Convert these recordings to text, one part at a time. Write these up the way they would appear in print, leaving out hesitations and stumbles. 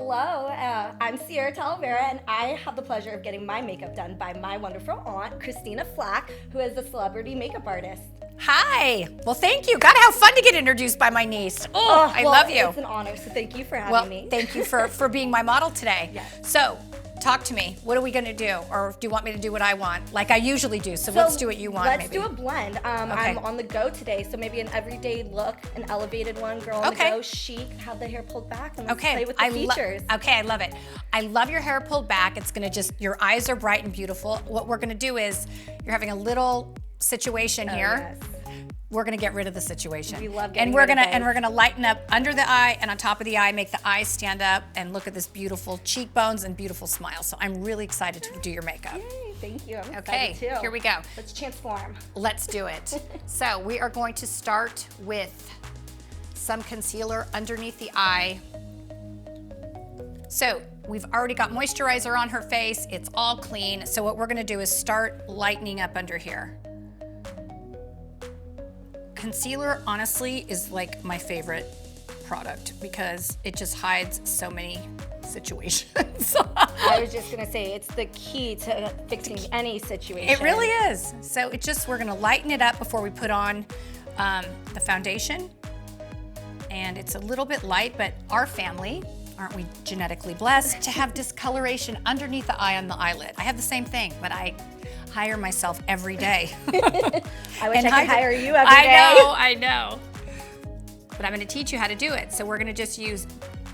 Hello, I'm Sierra Talavera, and I have the pleasure of getting my makeup done by my wonderful aunt, Christina Flach, who is a celebrity makeup artist. Hi. Well, thank you. God, how fun to get introduced by my niece. Oh, I love you. It's an honor, so thank you for having me. Thank you for being my model today. Yes. So, talk to me. What are we going to do? Or do you want me to do what I want? Like I usually do. So let's do what you want, Let's do a blend. I'm on the go today, so maybe an everyday look, an elevated one, girl on the go, chic, have the hair pulled back, and let's play with the features. I love it. I love your hair pulled back. It's going to your eyes are bright and beautiful. What we're going to do is, you're having a little situation here. Yes. We're gonna get rid of the situation. We love getting and we're rid of gonna those. and we're gonna lighten up under the eye and on top of the eye, make the eyes stand up, and look at this beautiful cheekbones and beautiful smile. So I'm really excited to do your makeup. Yay, thank you. I'm Okay, excited too. here we go. Let's transform. Let's do it. So we are going to start with some concealer underneath the eye. So we've already got moisturizer on her face. It's all clean. So what we're gonna do is start lightening up under here. Concealer, honestly, is like my favorite product because it just hides so many situations. I was just gonna say, it's the key to fixing any situation. It really is. So we're gonna lighten it up before we put on the foundation. And it's a little bit light, but our family, aren't we genetically blessed to have discoloration underneath the eye on the eyelid? I have the same thing, but I hire myself every day. I wish I could hire you every day. I know. But I'm gonna teach you how to do it. So we're gonna just use,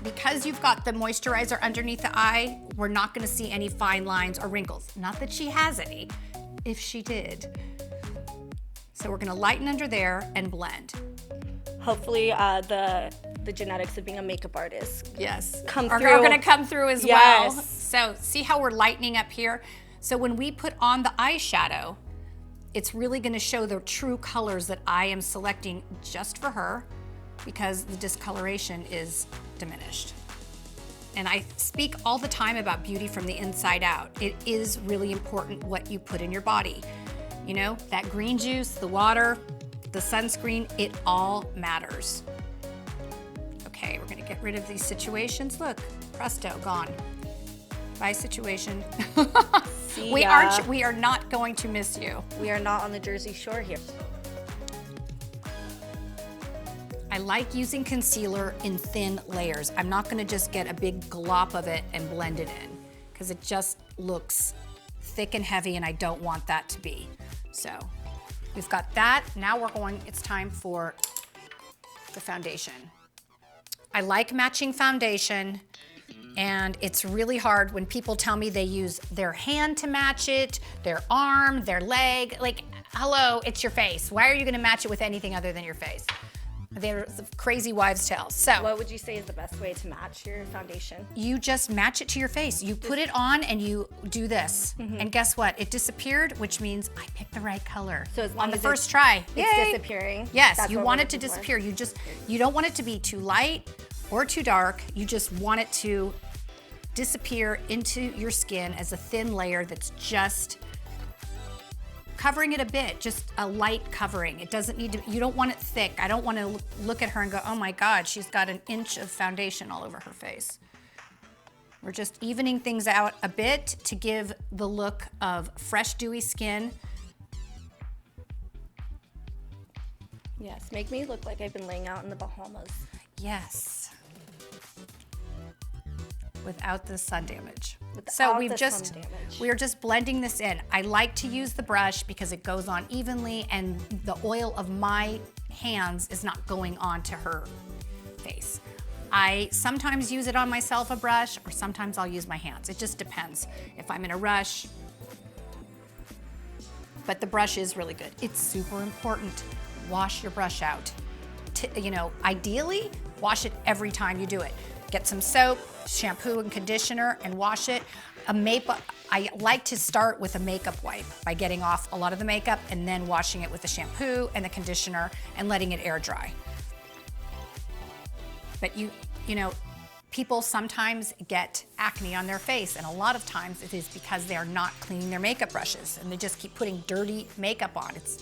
because you've got the moisturizer underneath the eye, we're not gonna see any fine lines or wrinkles. Not that she has any, if she did. So we're gonna lighten under there and blend. Hopefully the genetics of being a makeup artist are gonna come through as well. So see how we're lightening up here? So when we put on the eyeshadow, it's really gonna show the true colors that I am selecting just for her, because the discoloration is diminished. And I speak all the time about beauty from the inside out. It is really important what you put in your body. You know, that green juice, the water, the sunscreen, it all matters. Okay, we're gonna get rid of these situations. Look, presto, gone. Bye, situation. We are not going to miss you. We are not on the Jersey Shore here. I like using concealer in thin layers. I'm not gonna just get a big glop of it and blend it in, because it just looks thick and heavy, and I don't want that to be. So we've got that. Now it's time for the foundation. I like matching foundation, and it's really hard when people tell me they use their hand to match it, their arm, their leg. Like, hello, it's your face. Why are you gonna match it with anything other than your face? They're crazy wives' tales. So what would you say is the best way to match your foundation? You just match it to your face. You put it on and you do this. And guess what? It disappeared, which means I picked the right color. So as long on the as first try. It's disappearing. Yes, That's you what want we're it to looking for. disappear. You don't want it to be too light or too dark. You just want it to disappear into your skin as a thin layer that's just covering it a bit, just a light covering. It doesn't need to, you don't want it thick. I don't want to look at her and go, oh my God, she's got an inch of foundation all over her face. We're just evening things out a bit to give the look of fresh, dewy skin. Yes, make me look like I've been laying out in the Bahamas. Yes. Without the sun damage. Without we the are sun damage. just blending this in. I like to use the brush because it goes on evenly, and the oil of my hands is not going onto her face. I sometimes use it on myself, a brush, or sometimes I'll use my hands. It just depends if I'm in a rush. But the brush is really good. It's super important. Wash your brush out. Ideally, wash it every time you do it. Get some soap, shampoo and conditioner, and wash it. I like to start with a makeup wipe by getting off a lot of the makeup and then washing it with the shampoo and the conditioner and letting it air dry. But people sometimes get acne on their face, and a lot of times it is because they are not cleaning their makeup brushes and they just keep putting dirty makeup on. It's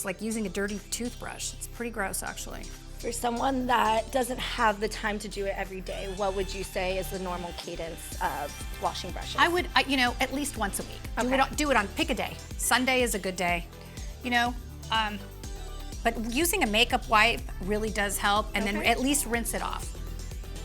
like using a dirty toothbrush. It's pretty gross, actually. For someone that doesn't have the time to do it every day, what would you say is the normal cadence of washing brushes? I would, you know, at least once a week. Okay. Do it on, pick a day. Sunday is a good day, you know. But using a makeup wipe really does help, and then at least rinse it off.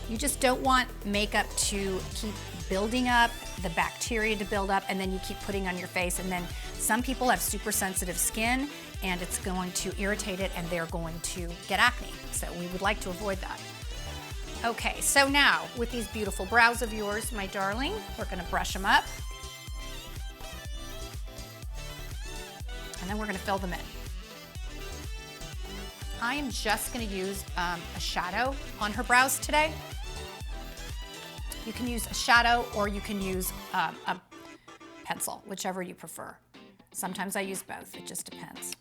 You just don't want makeup to keep building up, the bacteria to build up, and then you keep putting on your face, and then some people have super sensitive skin and it's going to irritate it and they're going to get acne. So we would like to avoid that. Okay, so now with these beautiful brows of yours, my darling, we're gonna brush them up. And then we're gonna fill them in. I am just gonna use a shadow on her brows today. You can use a shadow or you can use a pencil, whichever you prefer. Sometimes I use both, it just depends.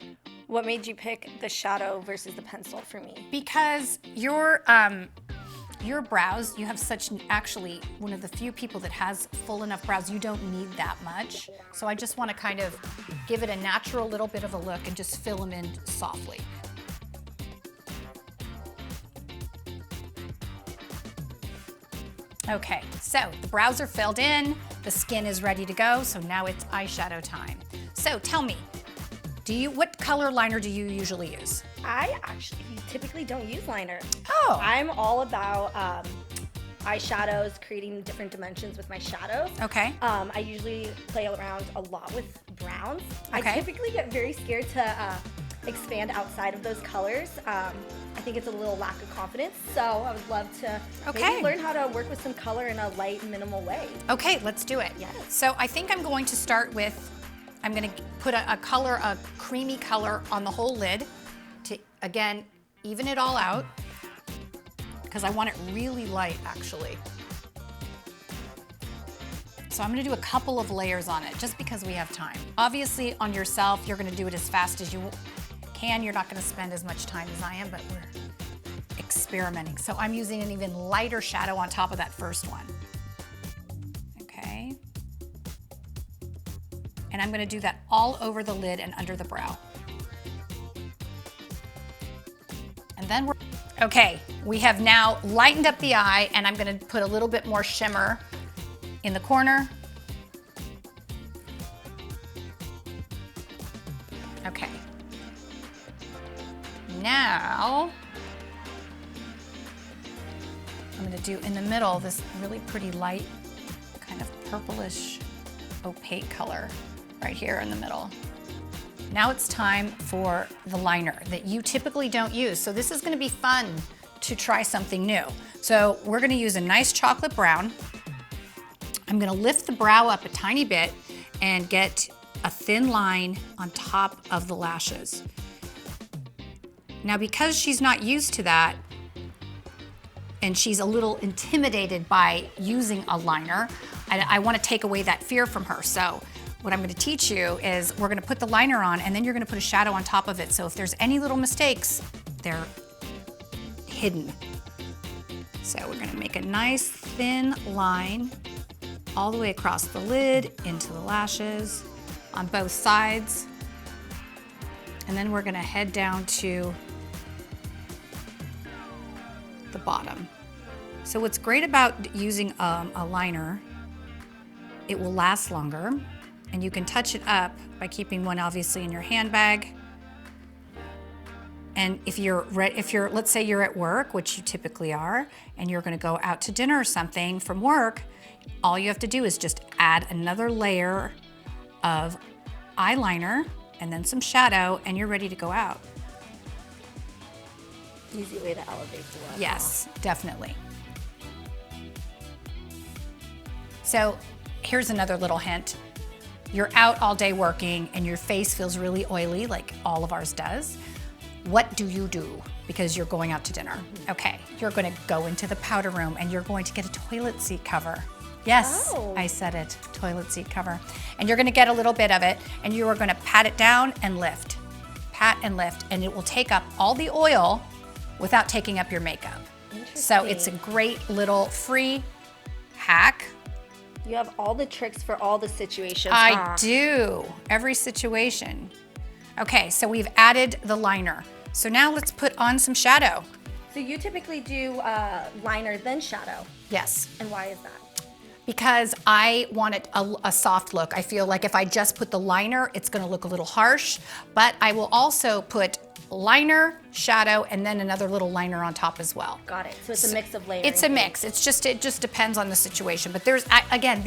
What made you pick the shadow versus the pencil for me? Because your brows, you have such, actually, one of the few people that has full enough brows, you don't need that much. So I just want to kind of give it a natural little bit of a look and just fill them in softly. Okay, so the brows are filled in, the skin is ready to go, so now it's eyeshadow time. So tell me, what color liner do you usually use? I actually typically don't use liner. Oh. I'm all about eyeshadows, creating different dimensions with my shadows. Okay. I usually play around a lot with browns. Okay. I typically get very scared to expand outside of those colors. I think it's a little lack of confidence, so I would love to maybe learn how to work with some color in a light, minimal way. Okay, let's do it. Yes. So I think I'm going to start with, I'm going to put a color, a creamy color on the whole lid to, again, even it all out, because I want it really light, actually. So I'm gonna do a couple of layers on it, just because we have time. Obviously, on yourself, you're gonna do it as fast as you can. You're not gonna spend as much time as I am, but we're experimenting. So I'm using an even lighter shadow on top of that first one. Okay. And I'm gonna do that all over the lid and under the brow. And then okay, we have now lightened up the eye, and I'm gonna put a little bit more shimmer in the corner. Okay. Now, I'm gonna do in the middle this really pretty light, kind of purplish, opaque color right here in the middle. Now it's time for the liner that you typically don't use. So this is gonna be fun to try something new. So we're gonna use a nice chocolate brown. I'm gonna lift the brow up a tiny bit and get a thin line on top of the lashes. Now, because she's not used to that, and she's a little intimidated by using a liner, I wanna take away that fear from her. So what I'm gonna teach you is we're gonna put the liner on, and then you're gonna put a shadow on top of it. So if there's any little mistakes, they're hidden. So we're gonna make a nice thin line all the way across the lid, into the lashes, on both sides. And then we're gonna head down to the bottom. So what's great about using a liner, it will last longer, and you can touch it up by keeping one obviously in your handbag. And if you're, let's say you're at work, which you typically are, and you're gonna go out to dinner or something from work, all you have to do is just add another layer of eyeliner and then some shadow, and you're ready to go out. Easy way to elevate the look. Yes, definitely. So here's another little hint. You're out all day working and your face feels really oily, like all of ours does. What do? Because you're going out to dinner. Okay, you're gonna go into the powder room and you're going to get a toilet seat cover. Yes, I said it, toilet seat cover. And you're gonna get a little bit of it, and you are gonna pat it down and lift. Pat and lift, and it will take up all the oil without taking up your makeup. So it's a great little free hack. You have all the tricks for all the situations. I do, every situation. Okay, so we've added the liner. So now let's put on some shadow. So you typically do liner then shadow. Yes. And why is that? Because I wanted a soft look. I feel like if I just put the liner, it's gonna look a little harsh, but I will also put liner, shadow, and then another little liner on top as well. Got it. So it's a mix of layers. It's a mix. It just depends on the situation. But there's, again,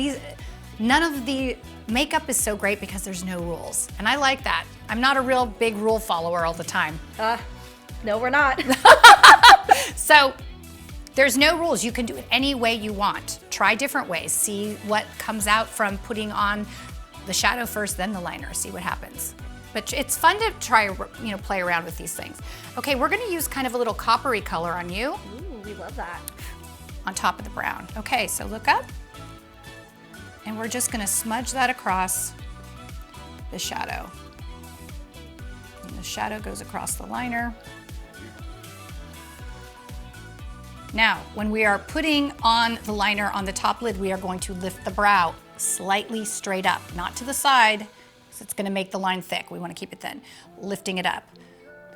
none of the makeup is so great because there's no rules. And I like that. I'm not a real big rule follower all the time. No, we're not. So there's no rules. You can do it any way you want. Try different ways. See what comes out from putting on the shadow first, then the liner. See what happens. But it's fun to try, play around with these things. Okay, we're gonna use kind of a little coppery color on you. Ooh, we love that. On top of the brown. Okay, so look up. And we're just gonna smudge that across the shadow. And the shadow goes across the liner. Now, when we are putting on the liner on the top lid, we are going to lift the brow slightly straight up, not to the side, because it's gonna make the line thick. We wanna keep it thin, lifting it up.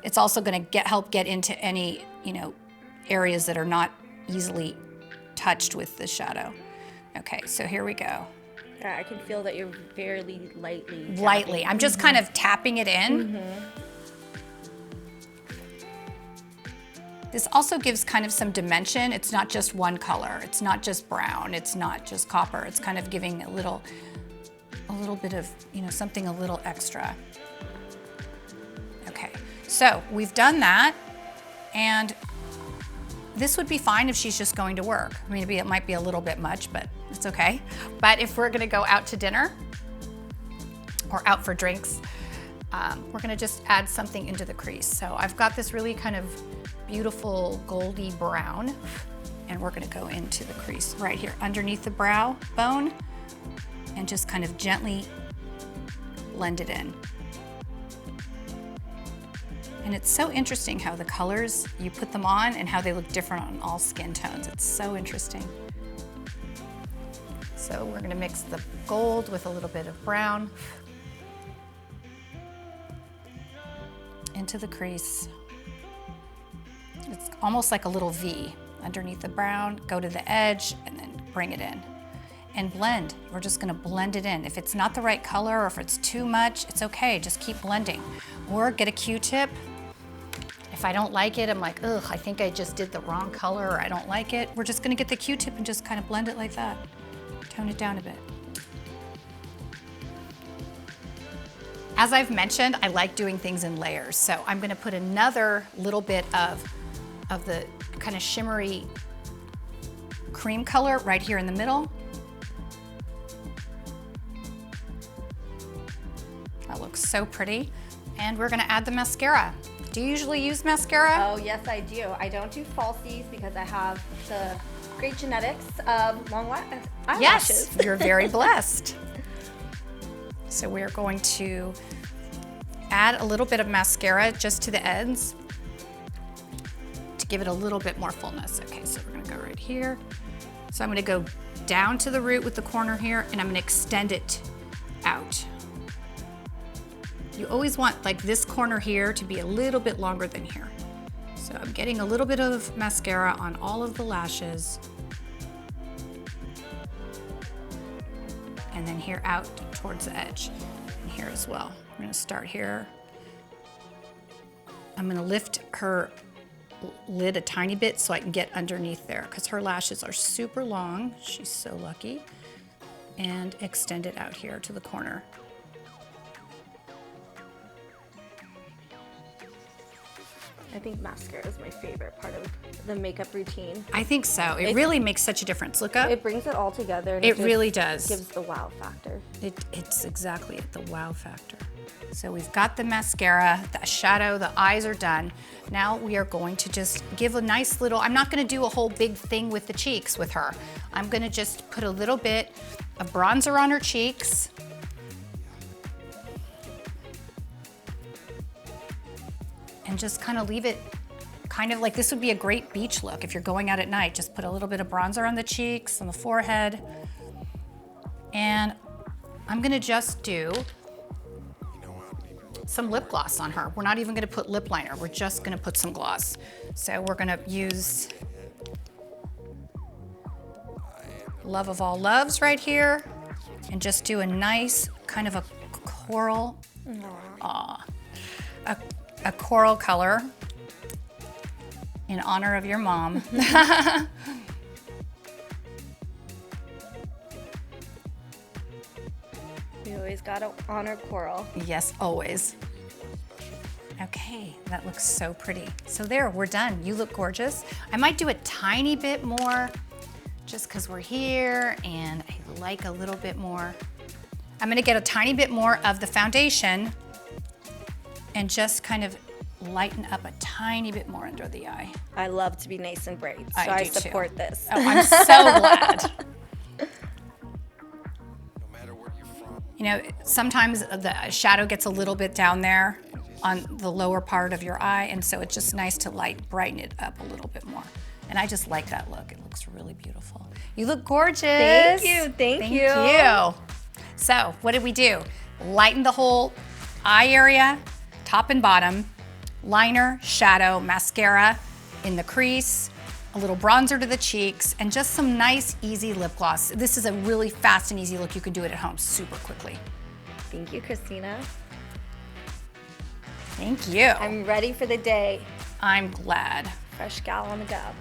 It's also gonna help get into any, areas that are not easily touched with the shadow. Okay, so here we go. Yeah, I can feel that you're fairly lightly tapping. Lightly, I'm just kind of tapping it in. This also gives kind of some dimension. It's not just one color. It's not just brown. It's not just copper. It's kind of giving a little bit of, something a little extra. Okay, so we've done that, and this would be fine if she's just going to work. Maybe it might be a little bit much, but it's okay. But if we're gonna go out to dinner or out for drinks, we're gonna just add something into the crease. So I've got this really kind of beautiful goldy brown, and we're gonna go into the crease right here underneath the brow bone and just kind of gently blend it in. And it's so interesting how the colors, you put them on and how they look different on all skin tones. It's so interesting. So we're gonna mix the gold with a little bit of brown into the crease. It's almost like a little V underneath the brown, go to the edge, and then bring it in. And blend, we're just gonna blend it in. If it's not the right color or if it's too much, it's okay, just keep blending. Or get a Q-tip. If I don't like it, I'm like, ugh, I think I just did the wrong color, or I don't like it. We're just gonna get the Q-tip and just kind of blend it like that. Tone it down a bit. As I've mentioned, I like doing things in layers. So I'm gonna put another little bit of the kind of shimmery cream color right here in the middle. That looks so pretty. And we're gonna add the mascara. Do you usually use mascara? Oh, yes, I do. I don't do falsies because I have the great genetics of long eyelashes. Yes, you're very blessed. So we're going to add a little bit of mascara just to the ends to give it a little bit more fullness. Okay, so we're gonna go right here. So I'm gonna go down to the root with the corner here, and I'm gonna extend it out. You always want like this corner here to be a little bit longer than here. So I'm getting a little bit of mascara on all of the lashes. And then here out towards the edge, and here as well. I'm gonna start here. I'm gonna lift her lid a tiny bit so I can get underneath there, because her lashes are super long. She's so lucky. And extend it out here to the corner. I think mascara is my favorite part of the makeup routine. I think so. It really makes such a difference. Look up. It brings it all together. And it really does. Gives the wow factor. It's exactly the wow factor. So we've got the mascara, the shadow, the eyes are done. Now we are going to just give a nice little, I'm not gonna do a whole big thing with the cheeks with her. I'm gonna just put a little bit of bronzer on her cheeks. And just kind of leave it kind of like, this would be a great beach look if you're going out at night. Just put a little bit of bronzer on the cheeks, on the forehead. And I'm gonna just do some lip gloss on her. We're not even gonna put lip liner. We're just gonna put some gloss. So we're gonna use Love of All Loves right here and just do a nice kind of a coral, a coral color in honor of your mom. You always gotta honor coral. Yes, always. Okay, that looks so pretty. So there, we're done. You look gorgeous. I might do a tiny bit more just because we're here and I like a little bit more. I'm gonna get a tiny bit more of the foundation and just kind of lighten up a tiny bit more under the eye. I love to be nice and bright, so I support this. Oh, I'm so glad. You know, sometimes the shadow gets a little bit down there on the lower part of your eye, and so it's just nice to brighten it up a little bit more. And I just like that look. It looks really beautiful. You look gorgeous. Thank you, thank you. So what did we do? Lighten the whole eye area, top and bottom, liner, shadow, mascara in the crease, a little bronzer to the cheeks, and just some nice, easy lip gloss. This is a really fast and easy look. You can do it at home super quickly. Thank you, Christina. Thank you. I'm ready for the day. I'm glad. Fresh gal on the job.